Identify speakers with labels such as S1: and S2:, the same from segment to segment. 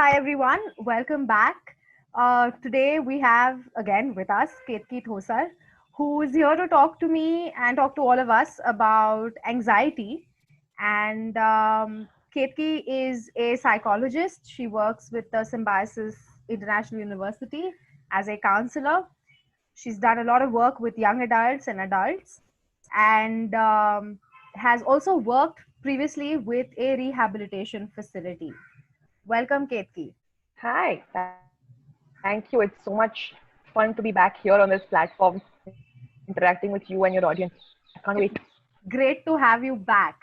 S1: Hi everyone, welcome back. Today we have again with us Ketaki Thosar, who is here to talk to me and talk to all of us about anxiety. And Ketaki is a psychologist. She works with the Symbiosis International University as a counselor. She's done a lot of work with young adults and adults, and has also worked previously with a rehabilitation facility. Welcome, Ketki.
S2: Hi, thank you. It's so much fun to be back here on this platform, interacting with you and your audience. I can't wait.
S1: Great to have you back.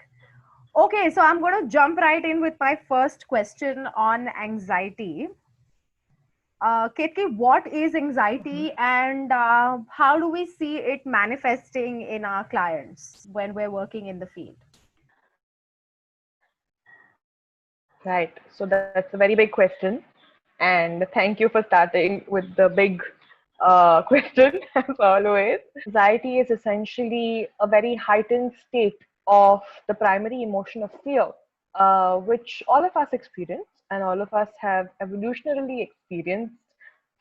S1: Okay, so I'm going to jump right in with my first question on anxiety. Ketki, what is
S2: Mhm.
S1: anxiety and how do we see it manifesting in our clients when we're working in the field?
S2: Right. So that's a very big question. And thank you for starting with the big question, as always. Anxiety is essentially a very heightened state of the primary emotion of fear, which all of us experience and all of us have evolutionarily experienced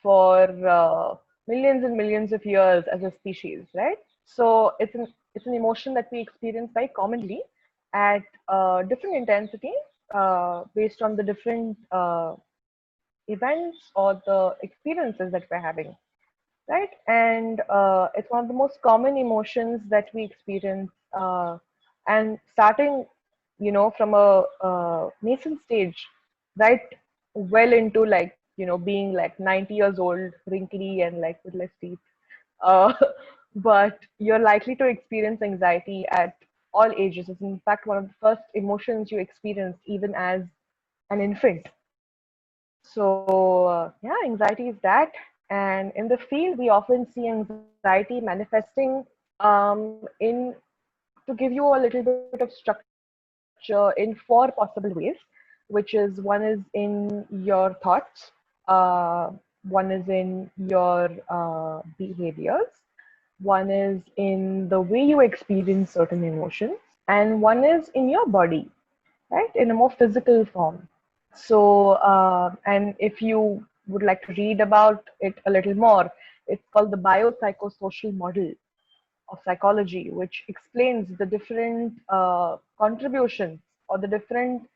S2: for millions and millions of years as a species, right? So it's an emotion that we experience very commonly at different intensity based on the different events or the experiences that we're having, right? And it's one of the most common emotions that we experience. And starting, from a nascent stage, right, well into like, being like 90 years old, wrinkly and like with less teeth. Uh, but you're likely to experience anxiety at all ages. It's in fact one of the first emotions you experience even as an infant. So, yeah, anxiety is that. And in the field, we often see anxiety manifesting in, to give you a little bit of structure, in four possible ways, which is one is in your thoughts, one is in your behaviors, one is in the way you experience certain emotions, and one is in your body, right, in a more physical form. So, and if you would like to read about it a little more, it's called the biopsychosocial model of psychology, which explains the different contributions or the different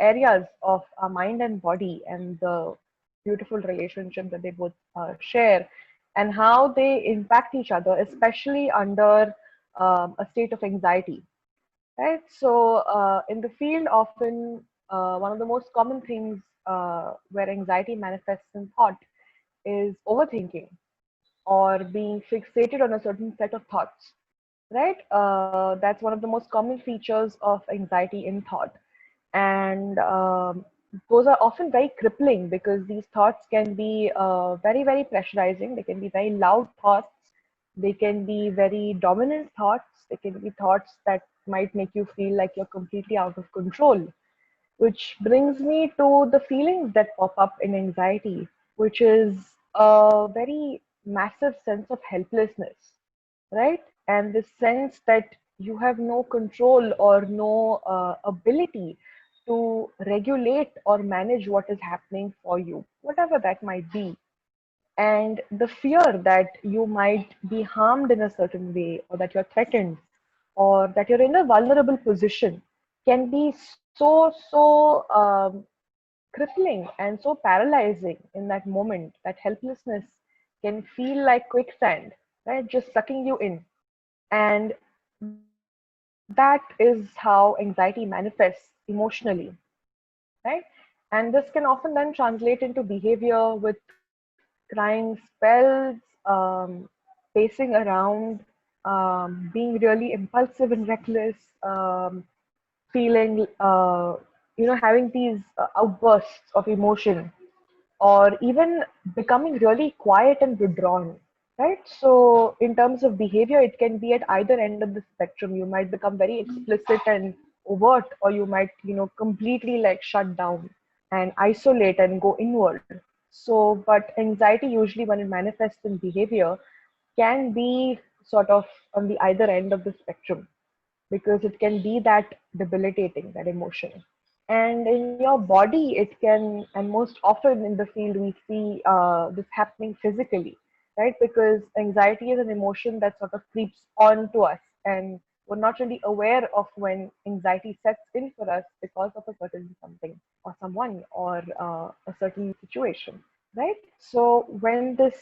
S2: areas of our mind and body and the beautiful relationship that they both share and how they impact each other, especially under a state of anxiety. Right. So in the field, often one of the most common things where anxiety manifests in thought is overthinking or being fixated on a certain set of thoughts. Right. That's one of the most common features of anxiety in thought. And those are often very crippling because these thoughts can be very, very pressurizing. They can be very loud thoughts. They can be very dominant thoughts. They can be thoughts that might make you feel like you're completely out of control. Which brings me to the feelings that pop up in anxiety, which is a very massive sense of helplessness, right? And this sense that you have no control or no ability to regulate or manage what is happening for you, whatever that might be. And the fear that you might be harmed in a certain way, or that you're threatened, or that you're in a vulnerable position can be so crippling and so paralyzing in that moment. That helplessness can feel like quicksand, right? Just sucking you in. And that is how anxiety manifests emotionally, right? And this can often then translate into behavior with crying spells, pacing around, being really impulsive and reckless, feeling, having these outbursts of emotion, or even becoming really quiet and withdrawn, right? So, in terms of behavior, it can be at either end of the spectrum. You might become very explicit and overt, or you might, completely like shut down and isolate and go inward. So, but anxiety usually when it manifests in behavior can be sort of on the either end of the spectrum because it can be that debilitating, that emotion. And in your body, it can, and most often in the field, we see this happening physically, right? Because anxiety is an emotion that sort of creeps on to us, and we're not really aware of when anxiety sets in for us because of a certain something or someone or a certain situation, right? So when this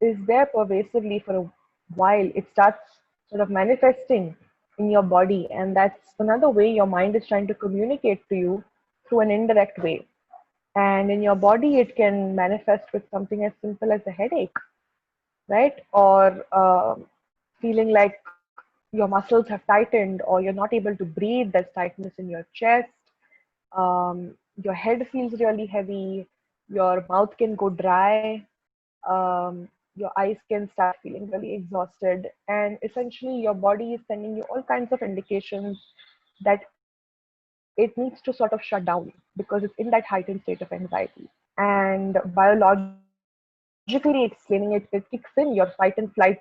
S2: is there pervasively for a while, it starts sort of manifesting in your body, and that's another way your mind is trying to communicate to you through an indirect way. And in your body, it can manifest with something as simple as a headache, right? Or feeling like your muscles have tightened, or you're not able to breathe, there's tightness in your chest, your head feels really heavy, your mouth can go dry, your eyes can start feeling really exhausted, and essentially your body is sending you all kinds of indications that it needs to sort of shut down because it's in that heightened state of anxiety. And biologically explaining it, it kicks in your fight and flight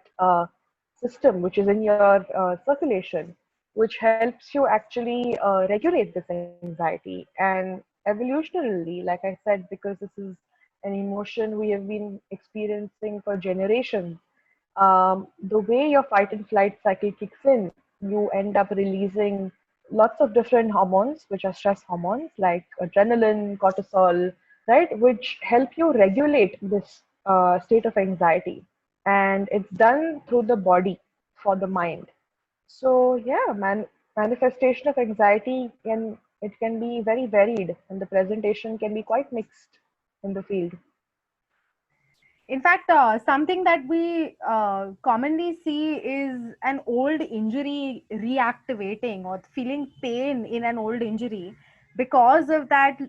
S2: system, which is in your circulation, which helps you actually regulate this anxiety. And evolutionarily, like I said, because this is an emotion we have been experiencing for generations, the way your fight and flight cycle kicks in, you end up releasing lots of different hormones, which are stress hormones like adrenaline, cortisol, right, which help you regulate this state of anxiety. And it's done through the body for the mind. So yeah, manifestation of anxiety can be very varied, and the presentation can be quite mixed in the field.
S1: In fact, something that we commonly see is an old injury reactivating or feeling pain in an old injury because of that,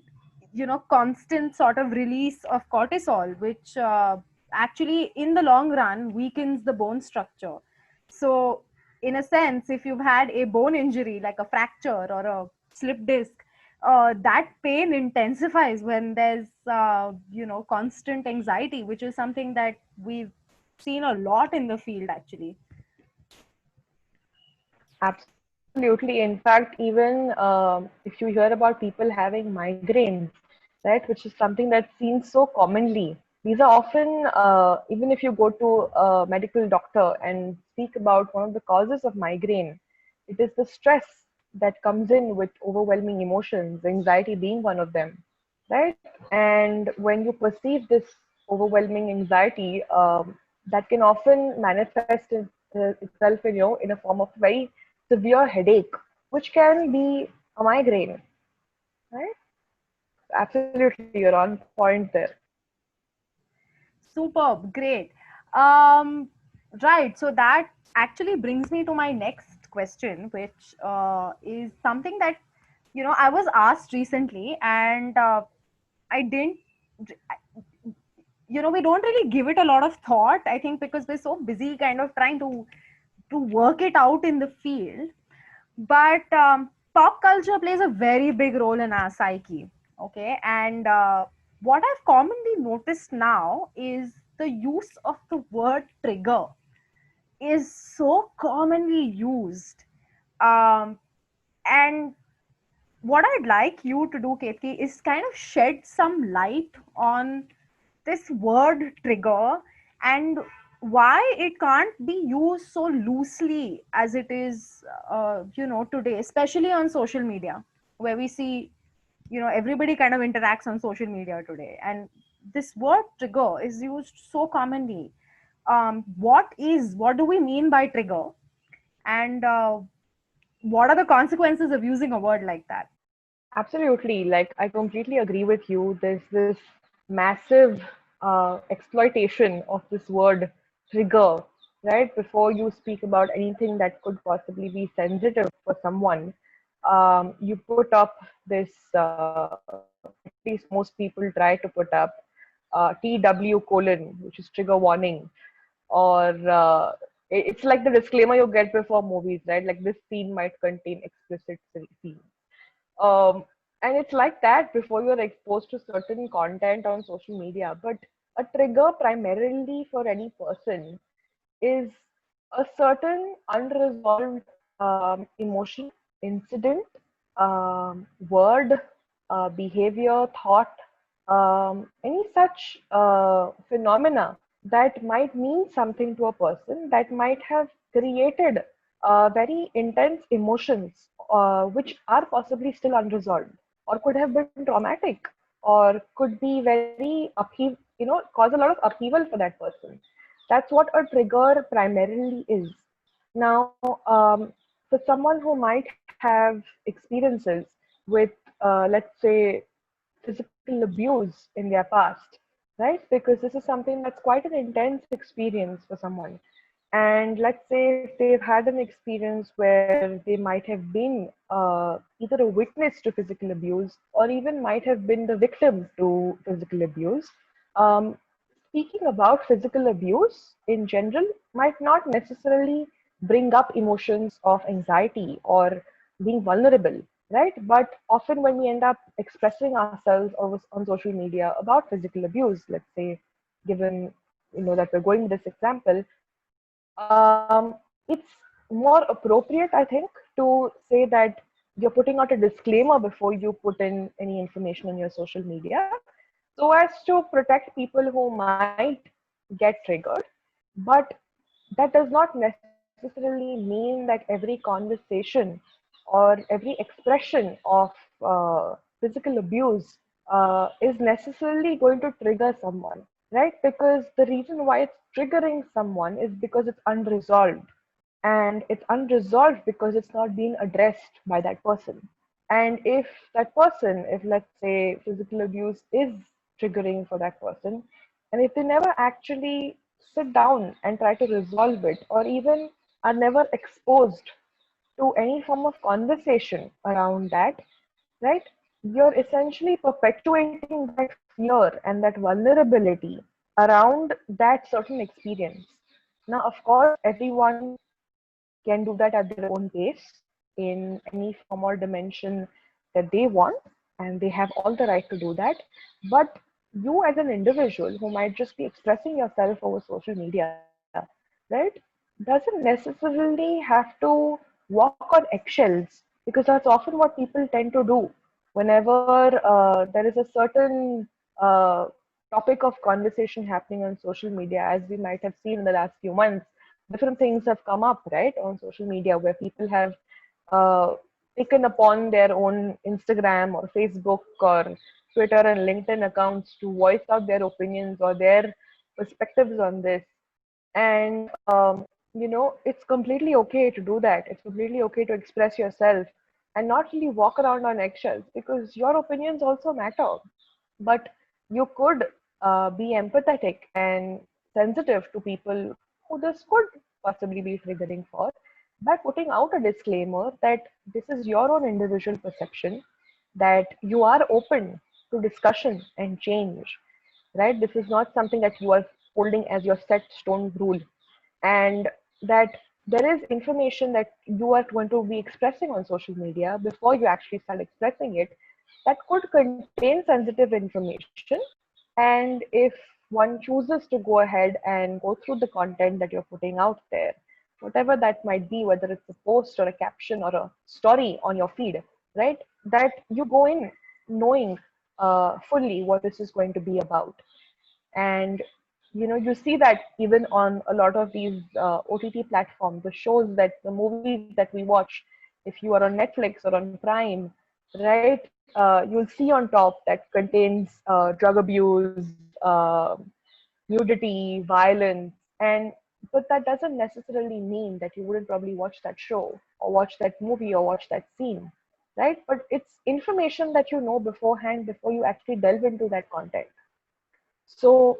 S1: constant sort of release of cortisol, which actually, in the long run, weakens the bone structure. So, in a sense, if you've had a bone injury like a fracture or a slip disc, that pain intensifies when there's constant anxiety, which is something that we've seen a lot in the field actually.
S2: Absolutely. In fact, even if you hear about people having migraines, right, which is something that's seen so commonly, these are often, even if you go to a medical doctor and speak about one of the causes of migraine, it is the stress that comes in with overwhelming emotions, anxiety being one of them, right? And when you perceive this overwhelming anxiety, that can often manifest itself in you in a form of very severe headache, which can be a migraine, right? Absolutely, you're on point there.
S1: Superb, great. um, right, so that actually brings me to my next question, which is something that I was asked recently, and I didn't, we don't really give it a lot of thought, I think, because we're so busy kind of trying to work it out in the field. But pop culture plays a very big role in our psyche. Okay, and what I've commonly noticed now is the use of the word trigger is so commonly used. Um, and what I'd like you to do, Ketki, is kind of shed some light on this word trigger and why it can't be used so loosely as it is, today, especially on social media, where we see, everybody kind of interacts on social media today, and this word trigger is used so commonly. What do we mean by trigger, and what are the consequences of using a word like that?
S2: Absolutely. Like, I completely agree with you. There's this massive exploitation of this word trigger, right? Before you speak about anything that could possibly be sensitive for someone, you put up this, at least most people try to put up TW colon, which is trigger warning, or it's like the disclaimer you get before movies, right? Like, this scene might contain explicit scenes. um, and it's like that before you're exposed to certain content on social media. But a trigger primarily for any person is a certain unresolved emotion, incident, word, behavior, thought, any such phenomena that might mean something to a person, that might have created very intense emotions, which are possibly still unresolved, or could have been traumatic, or could be very cause a lot of upheaval for that person. That's what a trigger primarily is. Now, for someone who might have experiences with, let's say, physical abuse in their past, right? Because this is something that's quite an intense experience for someone. And let's say if they've had an experience where they might have been either a witness to physical abuse or even might have been the victim to physical abuse, um, speaking about physical abuse in general might not necessarily bring up emotions of anxiety or being vulnerable, right? But often when we end up expressing ourselves on social media about physical abuse, let's say, given that we're going with this example, it's more appropriate, I think, to say that you're putting out a disclaimer before you put in any information on your social media, so as to protect people who might get triggered. But that does not necessarily mean that every conversation or every expression of physical abuse is necessarily going to trigger someone, right? Because the reason why it's triggering someone is because it's unresolved. And it's unresolved because it's not being addressed by that person. And if that person, if let's say physical abuse is triggering for that person, and if they never actually sit down and try to resolve it, or even are never exposed to any form of conversation around that, right? You're essentially perpetuating that fear and that vulnerability around that certain experience. Now, of course, everyone can do that at their own pace in any form or dimension that they want, and they have all the right to do that. But you, as an individual who might just be expressing yourself over social media, right, doesn't necessarily have to walk on eggshells, because that's often what people tend to do whenever there is a certain topic of conversation happening on social media. As we might have seen in the last few months, different things have come up, right, on social media, where people have uh, taken upon their own Instagram or Facebook or Twitter and LinkedIn accounts to voice out their opinions or their perspectives on this. And it's completely okay to do that. It's completely okay to express yourself and not really walk around on eggshells, because your opinions also matter. But you could be empathetic and sensitive to people who this could possibly be triggering for, by putting out a disclaimer that this is your own individual perception, that you are open to discussion and change, right? This is not something that you are holding as your set stone rule, and that there is information that you are going to be expressing on social media before you actually start expressing it, that could contain sensitive information. And if one chooses to go ahead and go through the content that you're putting out there, whatever that might be, whether it's a post or a caption or a story on your feed, right, that you go in knowing fully what this is going to be about. And you see that even on a lot of these OTT platforms, the shows, that the movies that we watch, if you are on Netflix or on Prime, right, you'll see on top that contains drug abuse, nudity, violence. And but that doesn't necessarily mean that you wouldn't probably watch that show or watch that movie or watch that scene, right? But it's information that you know beforehand before you actually delve into that content. So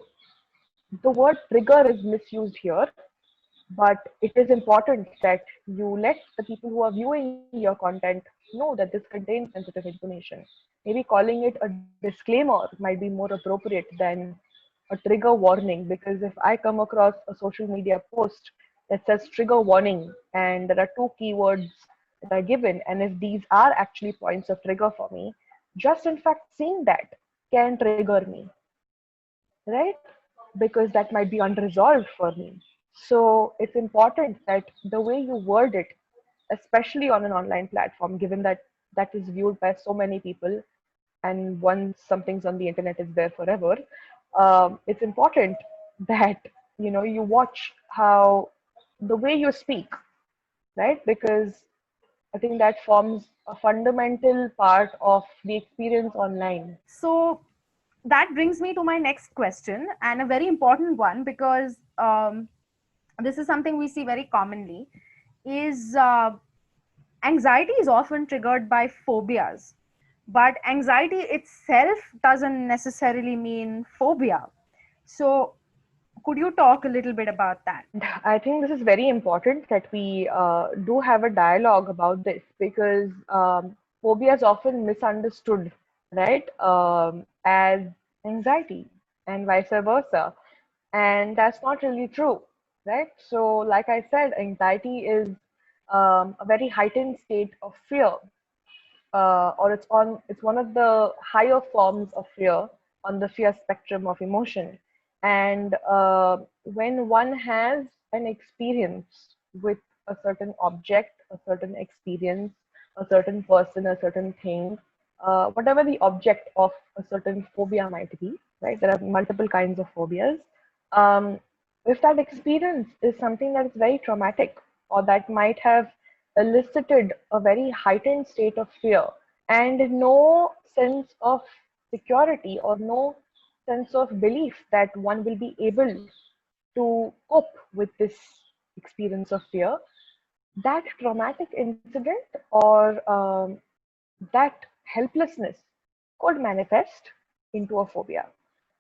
S2: the word trigger is misused here, but it is important that you let the people who are viewing your content know that this contains sensitive information. Maybe calling it a disclaimer might be more appropriate than a trigger warning, because if I come across a social media post that says trigger warning and there are two keywords that are given, and if these are actually points of trigger for me, just in fact seeing that can trigger me, right? Because that might be unresolved for me. So it's important that the way you word it, especially on an online platform, given that that is viewed by so many people, and once something's on the internet, it's there forever. It's important that you watch how the way you speak, right? Because I think that forms a fundamental part of the experience online.
S1: So that brings me to my next question, and a very important one, because this is something we see very commonly, is anxiety is often triggered by phobias, but anxiety itself doesn't necessarily mean phobia. So could you talk a little bit about that?
S2: And I think this is very important that we do have a dialogue about this, because phobia is often misunderstood, right, as anxiety and vice versa. And that's not really true, right? So, like I said, anxiety is a very heightened state of fear, or it's one of the higher forms of fear on the fear spectrum of emotion. And when one has an experience with a certain object, a certain experience, a certain person, a certain thing, whatever the object of a certain phobia might be, right? There are multiple kinds of phobias. Um, if that experience is something that is very traumatic, or that might have elicited a very heightened state of fear and no sense of security, or no sense of belief that one will be able to cope with this experience of fear, that traumatic incident, or that helplessness could manifest into a phobia.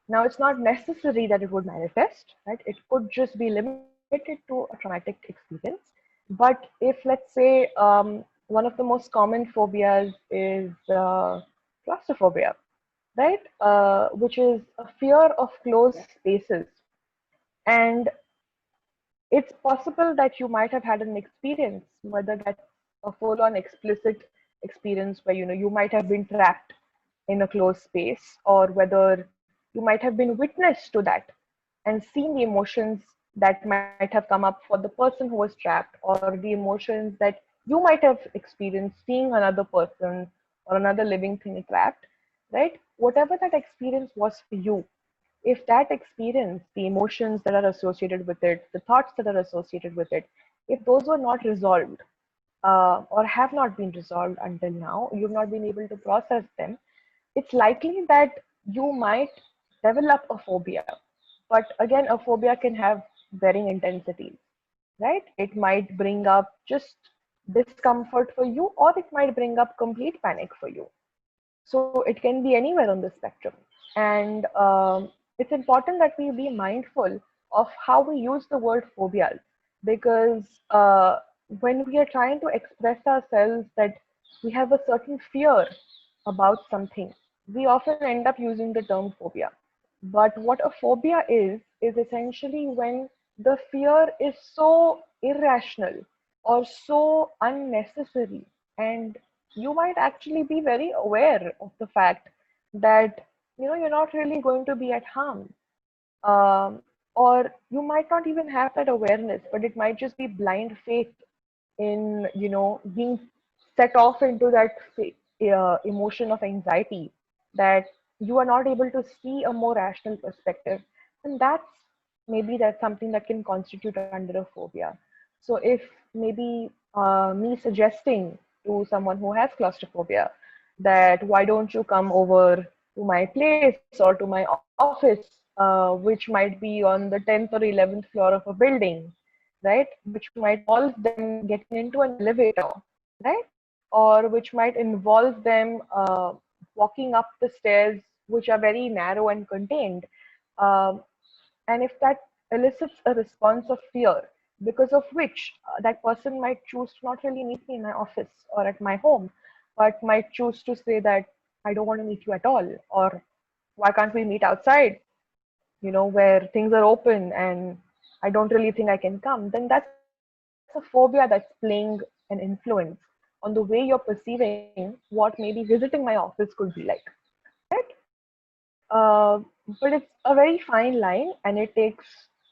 S2: Now, it's not necessary that it would manifest, right? It could just be limited to a traumatic experience. But if, let's say, one of the most common phobias is claustrophobia, right? Which is a fear of closed spaces. And it's possible that you might have had an experience, whether that's a full-on explicit experience where you might have been trapped in a closed space, or whether you might have been witness to that and seen the emotions that might have come up for the person who was trapped, or the emotions that you might have experienced seeing another person or another living thing trapped, right? Whatever that experience was for you, if that experience, the emotions that are associated with it, the thoughts that are associated with it, if those were not resolved, or have not been resolved until now, you've not been able to process them, it's likely that you might develop a phobia. But again, a phobia can have varying intensities, right? It might bring up just discomfort for you, or it might bring up complete panic for you. So it can be anywhere on the spectrum. And it's important that we be mindful of how we use the word phobias, because when we are trying to express ourselves that we have a certain fear about something, we often end up using the term phobia. But what a phobia is essentially when the fear is so irrational or so unnecessary, and you might actually be very aware of the fact that you're not really going to be at harm, um, or you might not even have that awareness, but it might just be blind faith in being set off into that emotion of anxiety, that you are not able to see a more rational perspective. And that's something that can constitute under a phobia. So if maybe me suggesting to someone who has claustrophobia that why don't you come over to my place or to my office, which might be on the 10th or 11th floor of a building, right? Which might involve them getting into an elevator, right? Or which might involve them walking up the stairs, which are very narrow and contained. Um, and if that elicits a response of fear, because of which that person might choose to not really meet me in my office or at my home, but might choose to say that I don't want to meet you at all, or why can't we meet outside, where things are open and I don't really think I can come, then that's a phobia that's playing an influence on the way you're perceiving what maybe visiting my office could be like, right? But it's a very fine line, and it takes,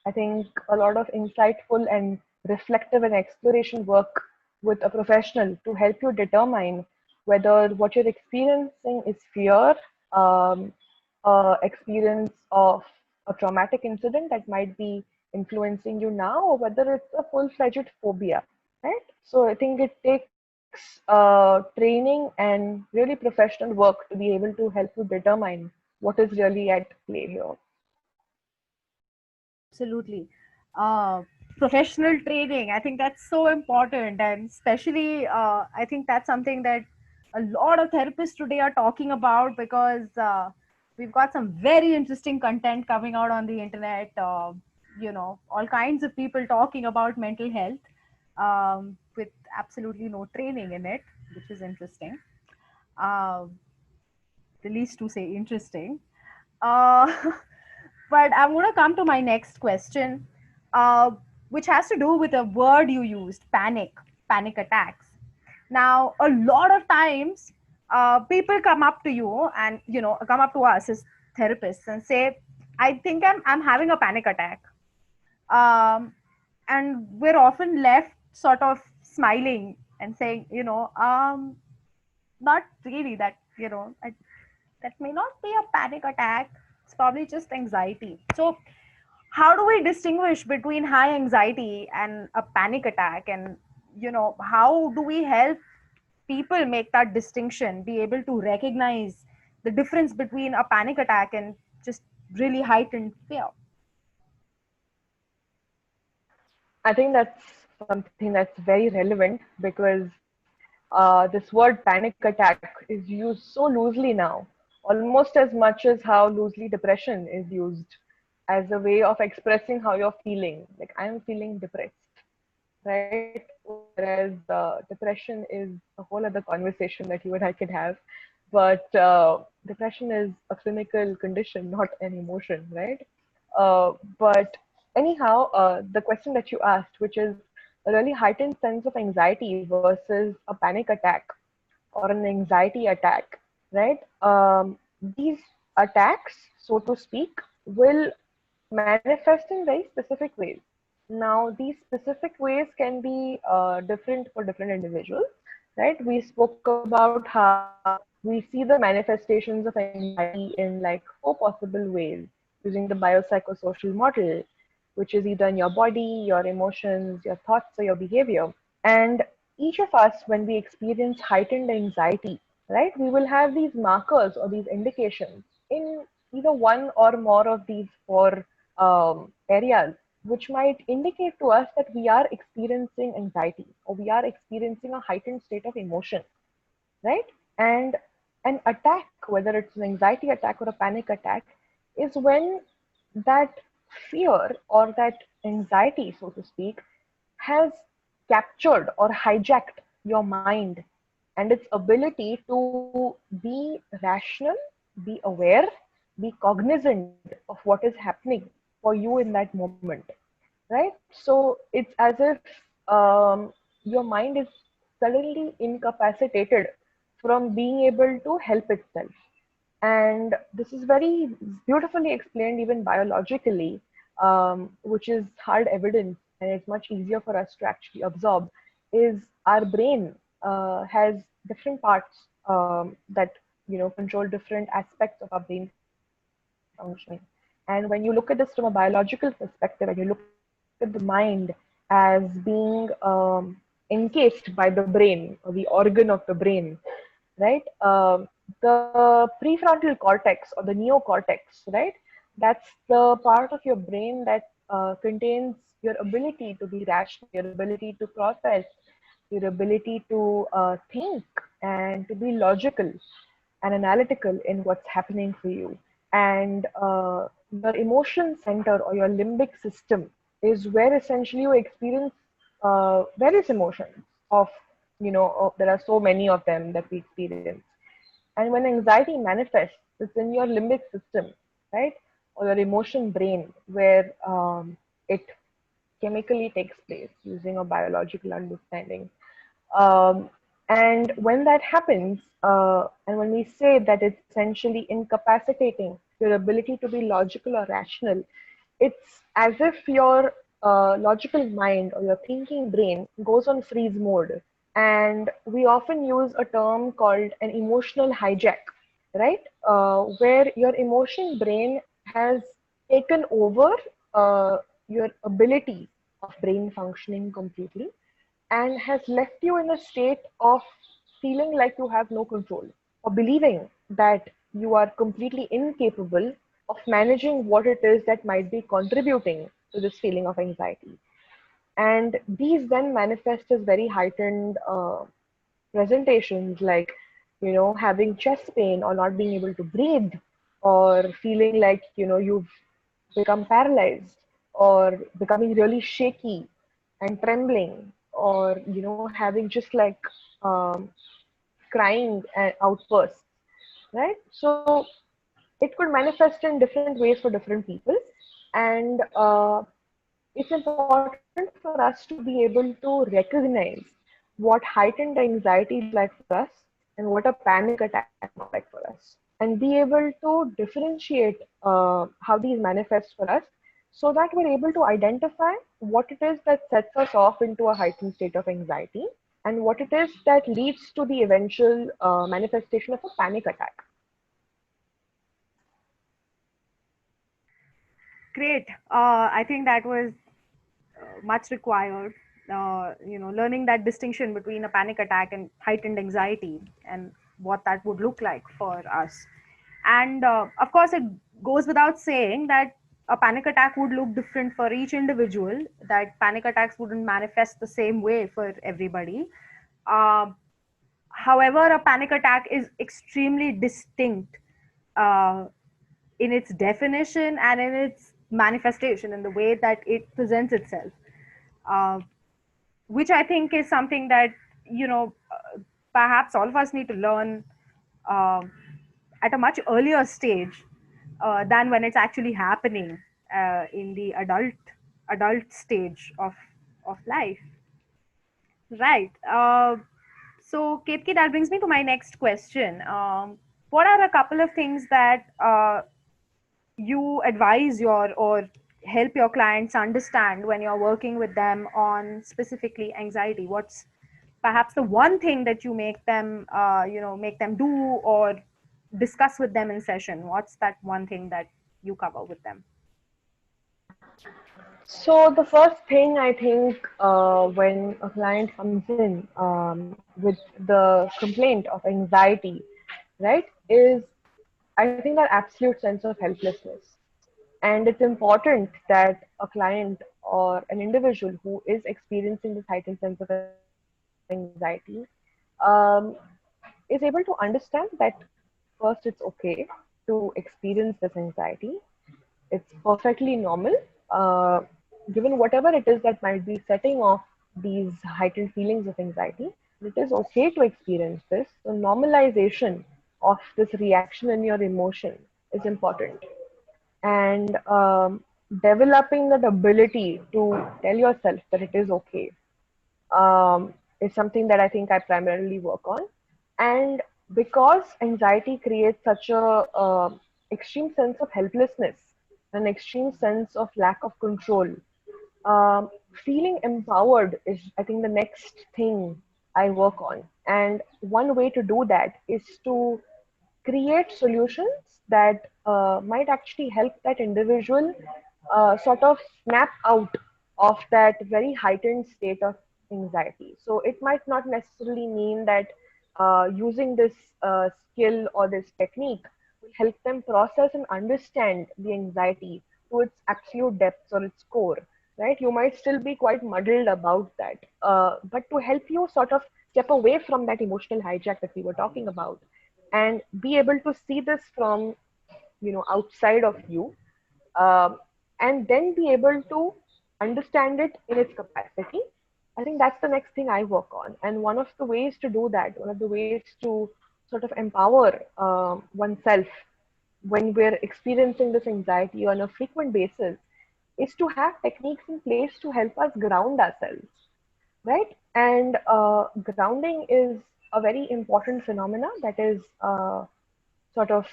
S2: I think, a lot of insightful and reflective and exploration work with a professional to help you determine whether what you're experiencing is fear, um, experience of a traumatic incident that might be influencing you now, or whether it's a full-fledged phobia, right? So I think it takes training and really professional work to be able to help you determine what is really at play here.
S1: Absolutely. Uh, Professional training, I think that's so important. And especially, I think that's something that a lot of therapists today are talking about because we've got some very interesting content coming out on the internet. All kinds of people talking about mental health with absolutely no training in it, which is interesting. Uh, the least to say interesting. Uh, but I'm going to come to my next question, uh, which has to do with a word you used, panic attacks. Now, a lot of times, people come up to you and come up to us as therapists and say, "I think I'm having a panic attack," um, and we're often left sort of smiling and saying, not really that that may not be a panic attack. It's probably just anxiety. So, how do we distinguish between high anxiety and a panic attack? And, how do we help people make that distinction, be able to recognize the difference between a panic attack and just really heightened fear?
S2: I think that's something that's very relevant because this word panic attack is used so loosely now, almost as much as how loosely depression is used as a way of expressing how you're feeling. Like, I'm feeling depressed, right? Whereas depression is a whole other conversation that you and I can have. But depression is a clinical condition, not an emotion, right? But anyhow, the question that you asked, which is a really heightened sense of anxiety versus a panic attack or an anxiety attack, right? These attacks, so to speak, will manifest in very specific ways. Now, these specific ways can be different for different individuals, right? We spoke about how we see the manifestations of anxiety in like four possible ways using the biopsychosocial model, which is either in your body, your emotions, your thoughts, or your behavior. And each of us, when we experience heightened anxiety, right, we will have these markers or these indications in either one or more of these four areas, which might indicate to us that we are experiencing anxiety or we are experiencing a heightened state of emotion, right? And an attack, whether it's an anxiety attack or a panic attack, is when that fear or that anxiety, so to speak, has captured or hijacked your mind and its ability to be rational, be aware, be cognizant of what is happening for you in that moment, right? So it's as if your mind is suddenly incapacitated from being able to help itself. And this is very beautifully explained even biologically, which is hard evidence and it's much easier for us to actually absorb, is our brain has different parts that control different aspects of our brain functioning. And when you look at this from a biological perspective and you look at the mind as being encased by the brain or the organ of the brain, right? The prefrontal cortex or the neocortex, right? That's the part of your brain that contains your ability to be rational, your ability to process, your ability to think and to be logical and analytical in what's happening for you. And your emotion center or your limbic system is where essentially you experience various emotions of, there are so many of them that we experience. And when anxiety manifests, it's in your limbic system, right? Or your emotion brain, where it chemically takes place using a biological understanding. Um, and when that happens, and when we say that it's essentially incapacitating your ability to be logical or rational, it's as if your logical mind or your thinking brain goes on freeze mode And we often use a term called an emotional hijack, right? Where your emotion brain has taken over your ability of brain functioning completely and has left you in a state of feeling like you have no control or believing that you are completely incapable of managing what it is that might be contributing to this feeling of anxiety. And these then manifest as very heightened presentations, like, having chest pain or not being able to breathe, or feeling like, you've become paralyzed, or becoming really shaky and trembling, or, having just like crying outbursts, right? So it could manifest in different ways for different people. And it's important for us to be able to recognize what heightened anxiety looks like for us and what a panic attack looks like for us, and be able to differentiate how these manifest for us, so that we're able to identify what it is that sets us off into a heightened state of anxiety, and what it is that leads to the eventual manifestation of a panic attack.
S1: Great. I think that was much required. Learning that distinction between a panic attack and heightened anxiety, and what that would look like for us. And of course, it goes without saying that a panic attack would look different for each individual, that panic attacks wouldn't manifest the same way for everybody. Uh, However, a panic attack is extremely distinct uh, in its definition and in its manifestation, in the way that it presents itself, uh, which I think is something that, perhaps all of us need to learn uh, at a much earlier stage than when it's actually happening in the adult stage of life. Right. So, Ketki, that brings me to my next question. What are a couple of things that you advise or help your clients understand when you're working with them on specifically anxiety? What's perhaps the one thing that you make them do or discuss with them in session? What's that one thing that you cover with them?
S2: So the first thing I think when a client comes in with the complaint of anxiety, right, is I think that absolute sense of helplessness. And it's important that a client or an individual who is experiencing this heightened sense of anxiety um, is able to understand that first, it's okay to experience this anxiety. It's perfectly normal, uh, given whatever it is that might be setting off these heightened feelings of anxiety. It is okay to experience this. So, normalization of this reaction in your emotion is important. And developing that ability to tell yourself that it is okay is something that I think I primarily work on. And because anxiety creates such a extreme sense of helplessness, an extreme sense of lack of control, feeling empowered is, I think, the next thing I work on. And one way to do that is to create solutions that might actually help that individual sort of snap out of that very heightened state of anxiety. So it might not necessarily mean that using this skill or this technique will help them process and understand the anxiety to its absolute depths or its core, right? You might still be quite muddled about that. But to help you sort of step away from that emotional hijack that we were talking about and be able to see this from, outside of you, um, and then be able to understand it in its capacity. I think that's the next thing I work on. And one of the ways to do that, one of the ways to sort of empower oneself when we're experiencing this anxiety on a frequent basis is to have techniques in place to help us ground ourselves, right? And grounding is a very important phenomena that is sort of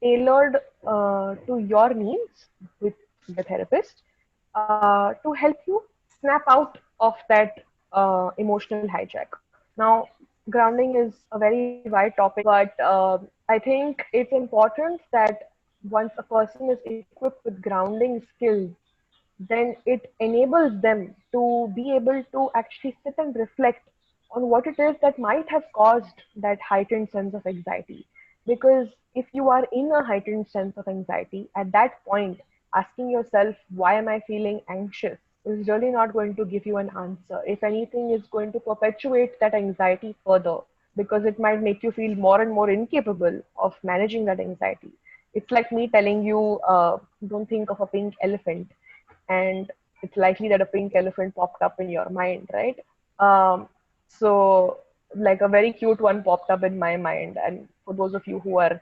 S2: tailored to your needs with the therapist to help you snap out of that emotional hijack. Now, grounding is a very wide topic, but I think it's important that once a person is equipped with grounding skills, then it enables them to be able to actually sit and reflect on what it is that might have caused that heightened sense of anxiety. Because if you are in a heightened sense of anxiety, at that point, asking yourself, why am I feeling anxious, is really not going to give you an answer. If anything, is going to perpetuate that anxiety further because it might make you feel more and more incapable of managing that anxiety. It's like me telling you, don't think of a pink elephant, and it's likely that a pink elephant popped up in your mind, right? Um, so, like a very cute one popped up in my mind. And for those of you who are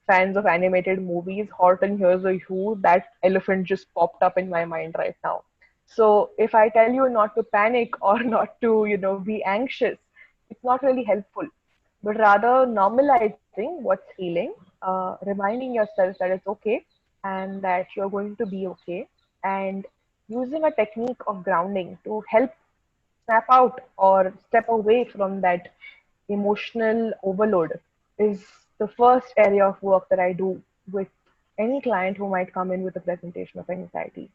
S2: fans of animated movies, Horton Hears a Who, that elephant just popped up in my mind right now. So, if I tell you not to panic or not to, be anxious, it's not really helpful, but rather normalizing what's feeling, reminding yourself that it's okay and that you're going to be okay, and using a technique of grounding to help snap out or step away from that emotional overload is the first area of work that I do with any client who might come in with a presentation of anxiety.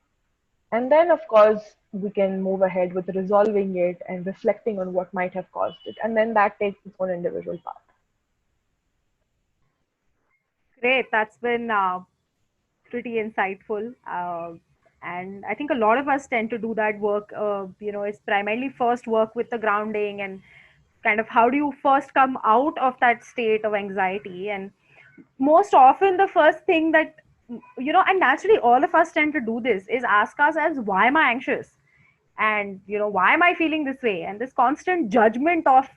S2: And then, of course, we can move ahead with resolving it and reflecting on what might have caused it. And then that takes its own individual path.
S1: Great. That's been pretty insightful. And I think a lot of us tend to do that work. It's primarily first work with the grounding and kind of how do you first come out of that state of anxiety. And most often, the first thing that, and naturally all of us tend to do this is ask ourselves, why am I anxious? And why am I feeling this way? And this constant judgment of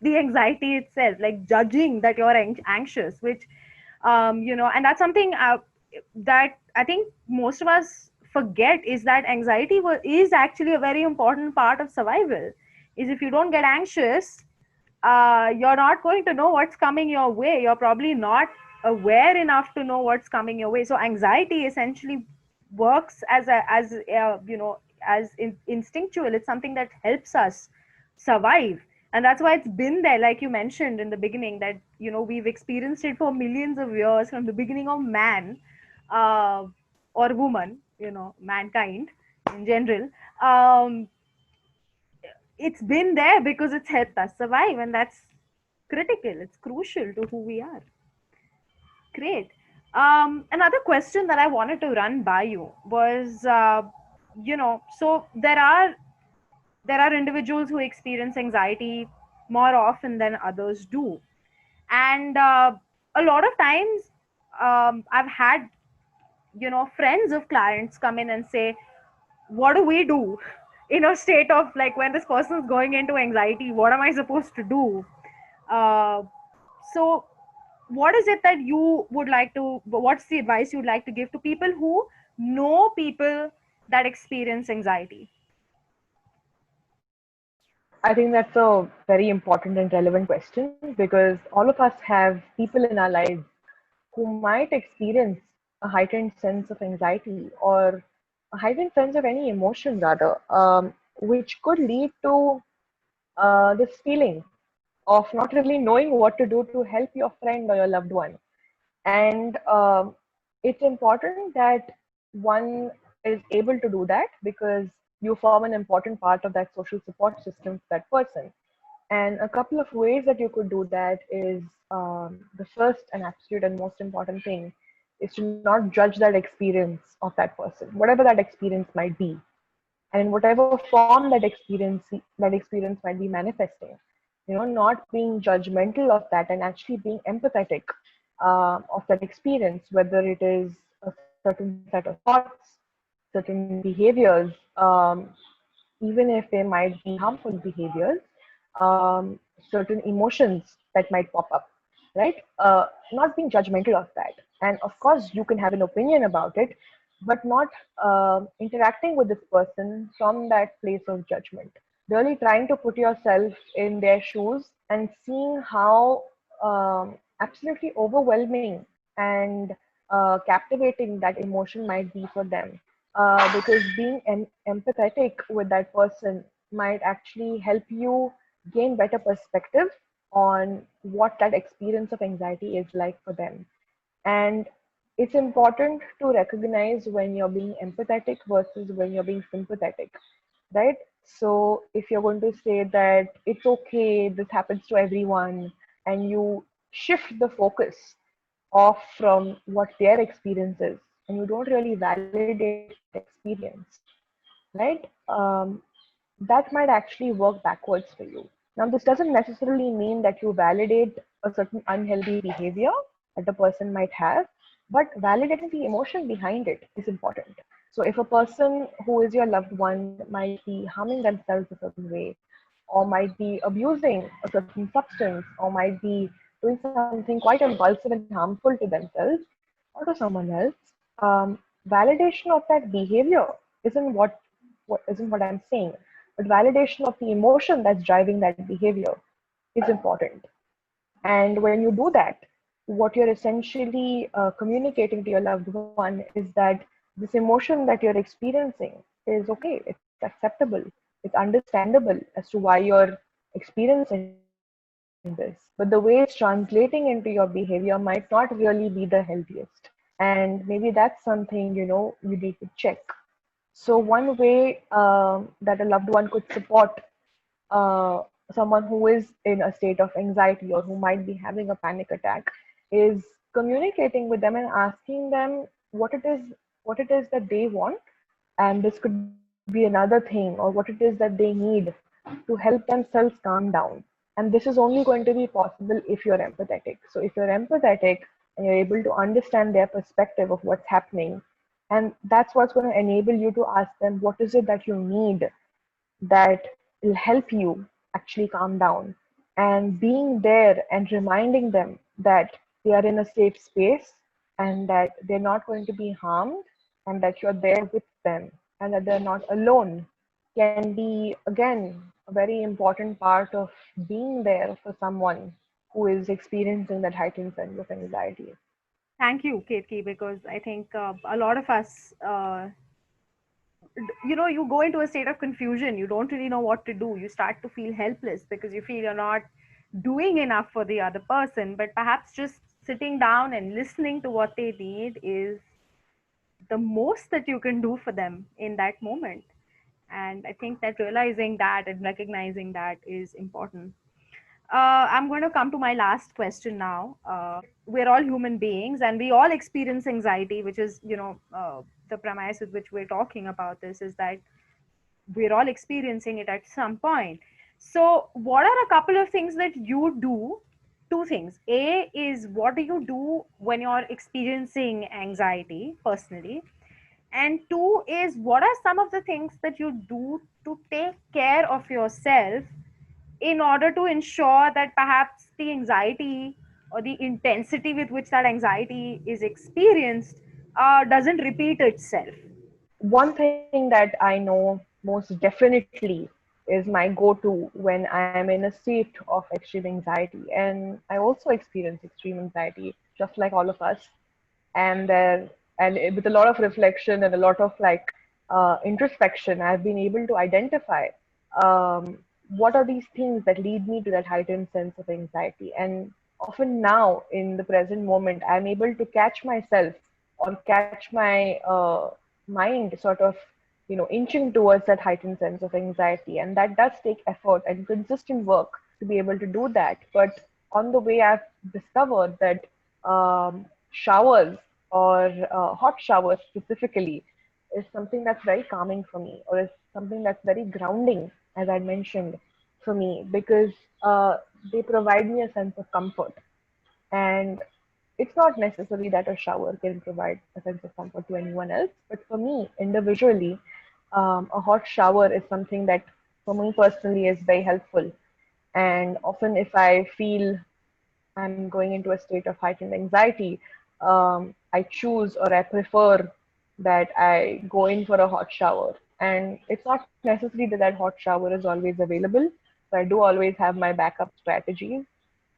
S1: the anxiety itself, like judging that you're anxious, which and that's something that I think most of us forget, is that anxiety is actually a very important part of survival. Is if you don't get anxious, you're not going to know what's coming your way. You're probably not aware enough to know what's coming your way. So anxiety essentially works as instinctual. It's something that helps us survive, and that's why it's been there, like you mentioned in the beginning, that we've experienced it for millions of years, from the beginning of man, uh, or woman, mankind in general. um, it's been there because it's helped us survive, and that's critical. It's crucial to who we are. Great. Another question that I wanted to run by you was, so there are individuals who experience anxiety more often than others do, and a lot of times, I've had friends of clients come in and say, what do we do in a state of, like, when this person is going into anxiety, what am I supposed to do? uh, so what is it that you would like to, what's the advice you'd like to give to people who know people that experience anxiety?
S2: I think that's a very important and relevant question because all of us have people in our lives who might experience a heightened sense of anxiety or a heightened sense of any emotion, rather, which could lead to this feeling of not really knowing what to do to help your friend or your loved one. And it's important that one is able to do that because you form an important part of that social support system for that person. And a couple of ways that you could do that is, the first and absolute and most important thing is to not judge that experience of that person, whatever that experience might be, and in whatever form that experience might be manifesting. Not being judgmental of that and actually being empathetic of that experience, whether it is a certain set of thoughts, certain behaviors, even if they might be harmful behaviors, certain emotions that might pop up, right? Not being judgmental of that. And of course, you can have an opinion about it, but not interacting with this person from that place of judgment. Really trying to put yourself in their shoes and seeing how absolutely overwhelming and captivating that emotion might be for them, because being empathetic with that person might actually help you gain better perspective on what that experience of anxiety is like for them. And it's important to recognize when you're being empathetic versus when you're being sympathetic, right? So if you're going to say that it's okay, this happens to everyone, and you shift the focus off from what their experience is, and you don't really validate that experience, right? That might actually work backwards for you. Now, this doesn't necessarily mean that you validate a certain unhealthy behavior that a person might have, but validating the emotion behind it is important. So, if a person who is your loved one might be harming themselves a certain way, or might be abusing a certain substance, or might be doing something quite impulsive and harmful to themselves or to someone else, validation of that behavior isn't what isn't what I'm saying, but validation of the emotion that's driving that behavior is important. And when you do that, what you're essentially communicating to your loved one is that this emotion that you're experiencing is okay, it's acceptable, it's understandable as to why you're experiencing this. But the way it's translating into your behavior might not really be the healthiest. And maybe that's something, you need to check. So one way that a loved one could support uh, someone who is in a state of anxiety or who might be having a panic attack is communicating with them and asking them what it is that they want, and this could be another thing, or what it is that they need to help themselves calm down. And this is only going to be possible if you're empathetic. So if you're empathetic and you're able to understand their perspective of what's happening, and that's what's going to enable you to ask them what is it that you need that will help you actually calm down. And being there and reminding them that they are in a safe space and that they're not going to be harmed and that you're there with them and that they're not alone can be, again, a very important part of being there for someone who is experiencing that heightened sense of anxiety.
S1: Thank you, Ketki, because I think a lot of us, you go into a state of confusion. You don't really know what to do. You start to feel helpless because you feel you're not doing enough for the other person. But perhaps just sitting down and listening to what they need is the most that you can do for them in that moment. And I think that realizing that and recognizing that is important. I'm going to come to my last question now. We're all human beings and we all experience anxiety, which is, the premise with which we're talking about this is that we're all experiencing it at some point. So, what are a couple of things that you do? Two things. A is, what do you do when you're experiencing anxiety personally? And two is, what are some of the things that you do to take care of yourself in order to ensure that perhaps the anxiety or the intensity with which that anxiety is experienced doesn't repeat itself?
S2: One thing that I know most definitely is my go-to when I am in a state of extreme anxiety. And I also experience extreme anxiety, just like all of us. And with a lot of reflection and a lot of introspection, I've been able to identify what are these things that lead me to that heightened sense of anxiety. And often now, in the present moment, I'm able to catch myself or catch my mind sort of inching towards that heightened sense of anxiety, and that does take effort and consistent work to be able to do that. But on the way, I've discovered that showers or hot showers specifically is something that's very calming for me, or is something that's very grounding, as I mentioned, for me, because they provide me a sense of comfort. And it's not necessary that a shower can provide a sense of comfort to anyone else, but for me individually, a hot shower is something that for me personally is very helpful. And often, if I feel I'm going into a state of heightened anxiety, I choose or I prefer that I go in for a hot shower. And it's not necessary that that hot shower is always available. So I do always have my backup strategies.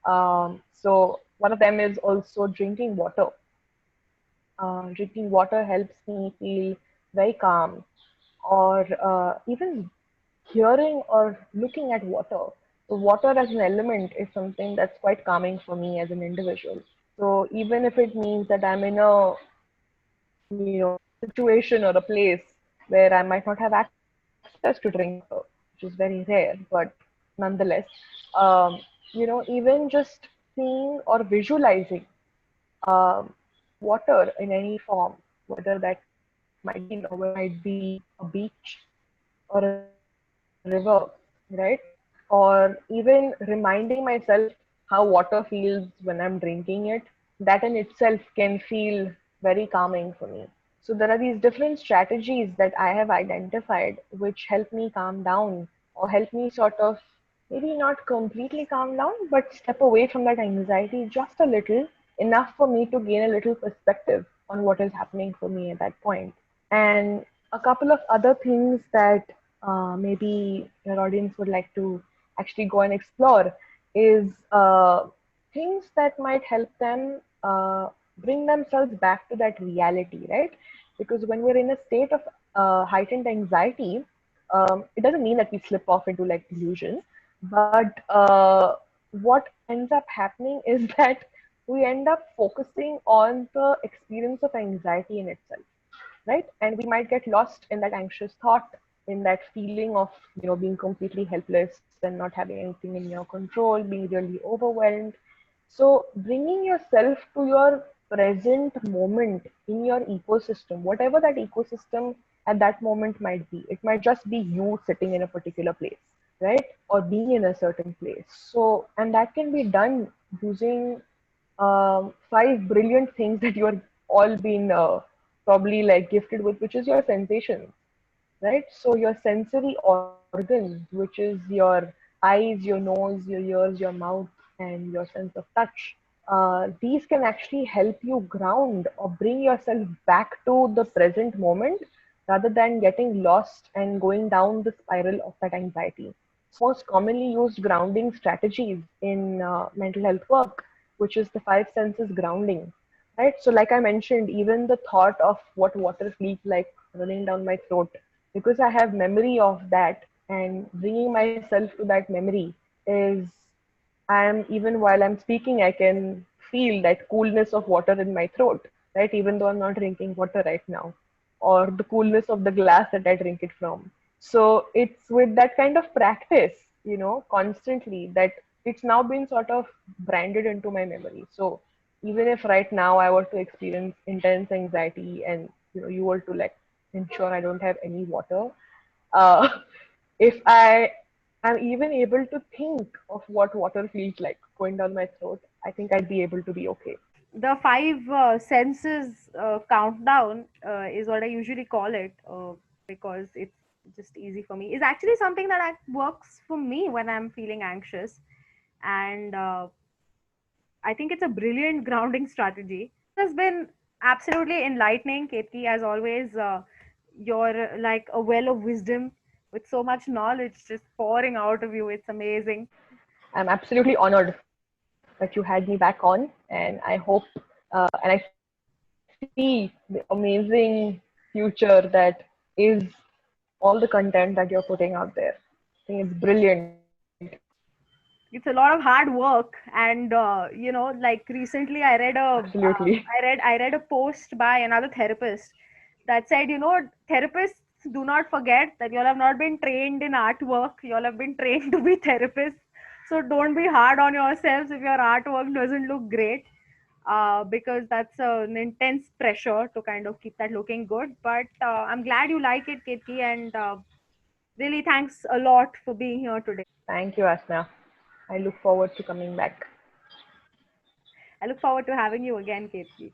S2: So one of them is also drinking water. Drinking water helps me feel very calm, or even hearing or looking at water. So water as an element is something that's quite calming for me as an individual. So even if it means that I'm in a situation or a place where I might not have access to drinking water, which is very rare, but nonetheless, um, even just seeing or visualizing um, water in any form, whether that might be a river, whether that might be a beach or a river, right? Or even reminding myself how water feels when I'm drinking it, that in itself can feel very calming for me. So there are these different strategies that I have identified which help me calm down or help me sort of maybe not completely calm down, but step away from that anxiety just a little, enough for me to gain a little perspective on what is happening for me at that point. And a couple of other things that maybe your audience would like to actually go and explore is things that might help them bring themselves back to that reality, right? Because when we're in a state of heightened anxiety, it doesn't mean that we slip off into like delusions, but what ends up happening is that we end up focusing on the experience of anxiety in itself, right? And we might get lost in that anxious thought, in that feeling of being completely helpless and not having anything in your control, being really overwhelmed. So bringing yourself to your present moment in your ecosystem, whatever that ecosystem at that moment might be, it might just be you sitting in a particular place, right? Or being in a certain place. So, and that can be done using five brilliant things that you are all been probably like gifted with, which is your sensations, right? So your sensory organs, which is your eyes, your nose, your ears, your mouth, and your sense of touch. These can actually help you ground or bring yourself back to the present moment rather than getting lost and going down the spiral of that anxiety. Most commonly used grounding strategies in mental health work, which is the five senses grounding, right? So, like I mentioned, even the thought of what water feels like running down my throat, because I have memory of that, and bringing myself to that memory is I'm even while I'm speaking, I can feel that coolness of water in my throat, right? Even though I'm not drinking water right now, or the coolness of the glass that I drink it from. So it's with that kind of practice, constantly that it's now been sort of branded into my memory. So even if right now I were to experience intense anxiety and you were to like ensure I don't have any water, uh, if I am even able to think of what water feels like going down my throat, I think I'd be able to be okay.
S1: The five senses countdown is what I usually call it, because it's just easy for me. Is actually something that works for me when I'm feeling anxious, and I think it's a brilliant grounding strategy. This has been absolutely enlightening, Ketki, as always. You're like a well of wisdom with so much knowledge just pouring out of you. It's amazing.
S2: I'm absolutely honored that you had me back on, and I hope and I see the amazing future that is all the content that you're putting out there. I think it's brilliant.
S1: It's a lot of hard work, and like recently
S2: Absolutely.
S1: I read a post by another therapist that said, therapists, do not forget that you all have not been trained in artwork, you all have been trained to be therapists. So don't be hard on yourselves if your artwork doesn't look great, because that's an intense pressure to kind of keep that looking good. But I'm glad you like it, Kitki, and really thanks a lot for being here today.
S2: Thank you, Asna. I look forward to coming back.
S1: I look forward to having you again, Ketki.